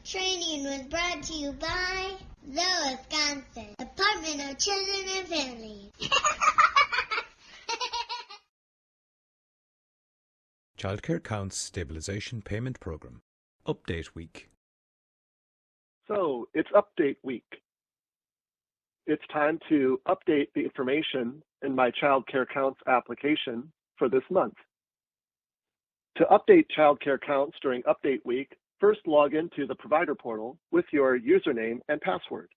Training was brought to you by the Wisconsin Department of Children and Families. Childcare Counts Stabilization Payment Program. Update Week. So it's update week. It's time to update the information in my Child Care Counts application for this month. To update Child Care Counts during update week, first log into the provider portal with your username and password.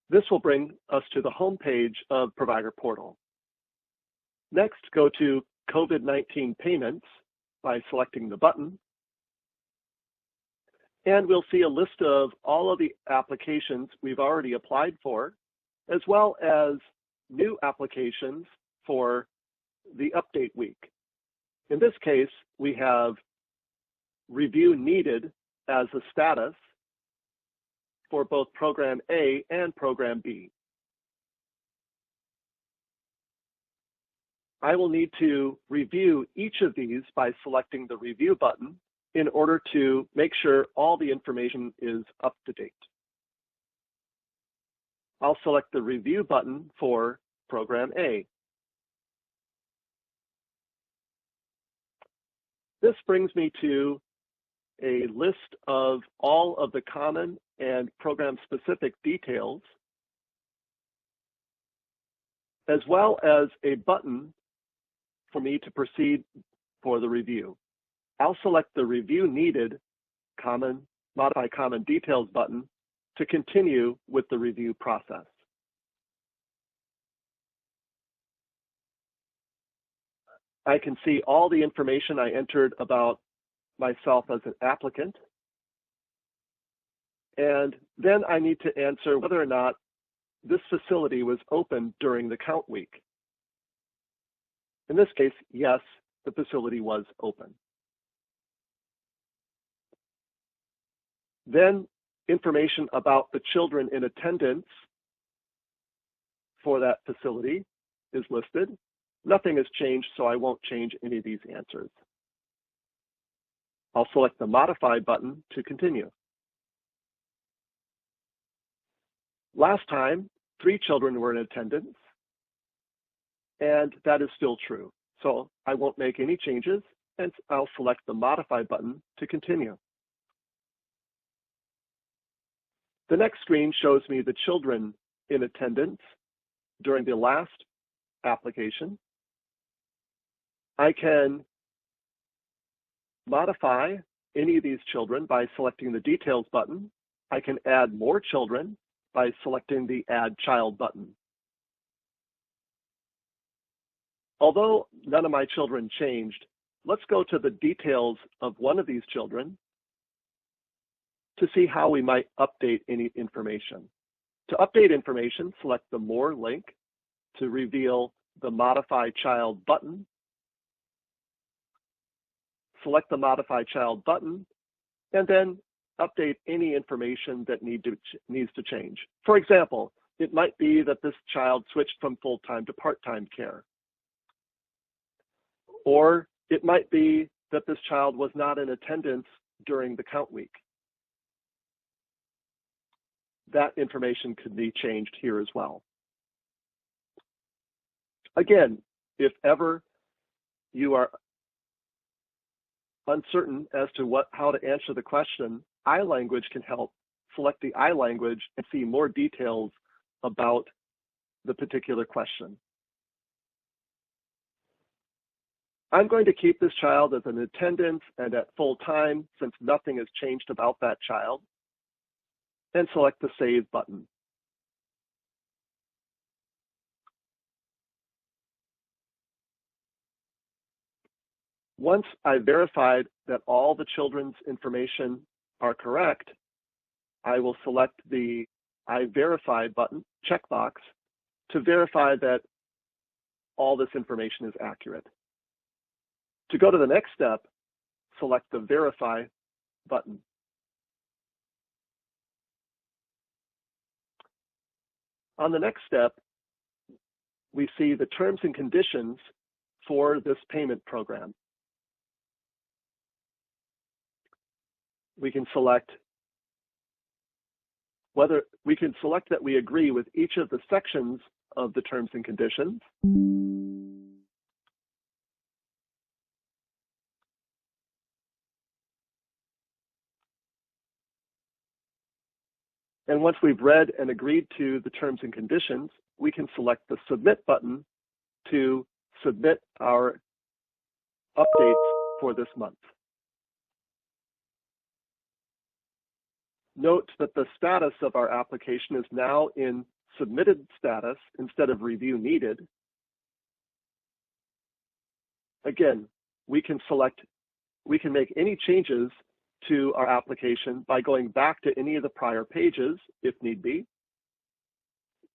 This will bring us to the home page of Provider Portal. Next, go to COVID-19 Payments by selecting the button. And we'll see a list of all of the applications we've already applied for, as well as new applications for the update week. In this case, we have review needed as a status for both Program A and Program B. I will need to review each of these by selecting the Review button in order to make sure all the information is up to date. I'll select the Review button for Program A. This brings me to a list of all of the common and program-specific details, as well as a button for me to proceed for the review. I'll select the Review Needed Modify Common Details button to continue with the review process. I can see all the information I entered about myself as an applicant. And then I need to answer whether or not this facility was open during the count week. In this case, yes, the facility was open. Then information about the children in attendance for that facility is listed. Nothing has changed, so I won't change any of these answers. I'll select the Modify button to continue. Last time, 3 children were in attendance, and that is still true. So I won't make any changes, and I'll select the Modify button to continue. The next screen shows me the children in attendance during the last application. I can modify any of these children by selecting the Details button. I can add more children by selecting the Add Child button. Although none of my children changed, let's go to the details of one of these children to see how we might update any information. To update information, select the More link to reveal the Modify Child button. Select the Modify Child button, and then update any information that needs to change. For example, it might be that this child switched from full-time to part-time care. Or it might be that this child was not in attendance during the count week. That information could be changed here as well. Again, if ever you are uncertain as to how to answer the question, iLanguage can help. Select the iLanguage and see more details about the particular question. I'm going to keep this child as an attendance and at full time since nothing has changed about that child, and select the Save button. Once I've verified that all the children's information are correct, I will select the I Verify button, checkbox, to verify that all this information is accurate. To go to the next step, select the Verify button. On the next step, we see the terms and conditions for this payment program. We can select that we agree with each of the sections of the terms and conditions. And once we've read and agreed to the terms and conditions, we can select the Submit button to submit our updates for this month. Note that the status of our application is now in submitted status instead of review needed. Again, we can make any changes to our application by going back to any of the prior pages if need be.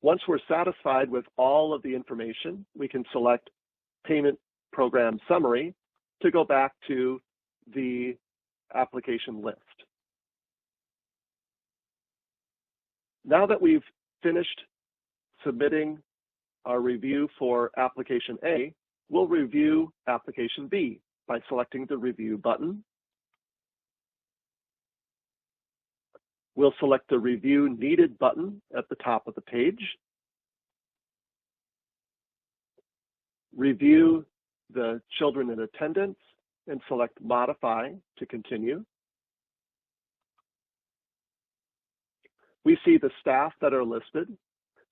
Once we're satisfied with all of the information, we can select Payment Program Summary to go back to the application list. Now that we've finished submitting our review for Application A, we'll review Application B by selecting the Review button. We'll select the Review Needed button at the top of the page. Review the children in attendance and select Modify to continue. We see the staff that are listed.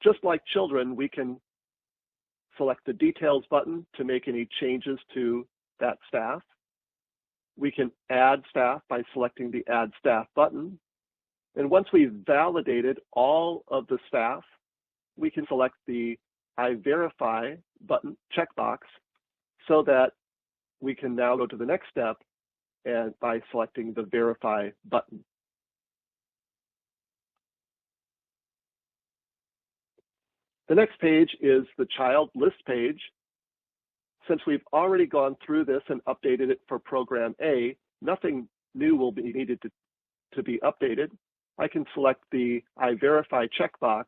Just like children, we can select the Details button to make any changes to that staff. We can add staff by selecting the Add Staff button. And once we've validated all of the staff, we can select the I Verify button checkbox so that we can now go to the next step and by selecting the Verify button. The next page is the child list page. Since we've already gone through this and updated it for Program A, nothing new will be needed to be updated. I can select the I Verify checkbox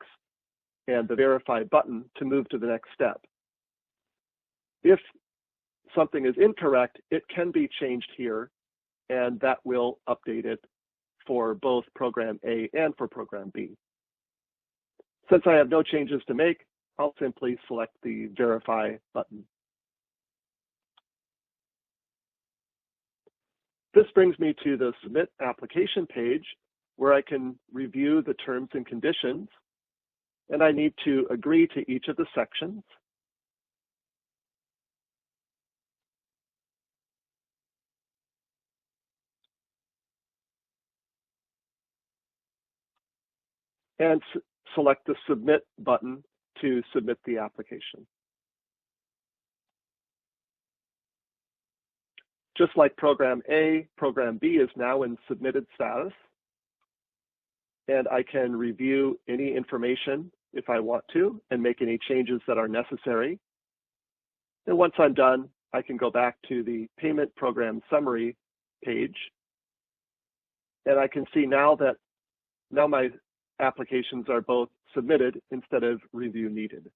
and the Verify button to move to the next step. If something is incorrect, it can be changed here, and that will update it for both Program A and for Program B. Since I have no changes to make, I'll simply select the Verify button. This brings me to the Submit Application page, where I can review the terms and conditions, and I need to agree to each of the sections. And select the Submit button to submit the application. Just like Program A, Program B is now in submitted status. And I can review any information if I want to and make any changes that are necessary. And once I'm done, I can go back to the Payment Program Summary page. And I can see now that my applications are both submitted instead of review needed.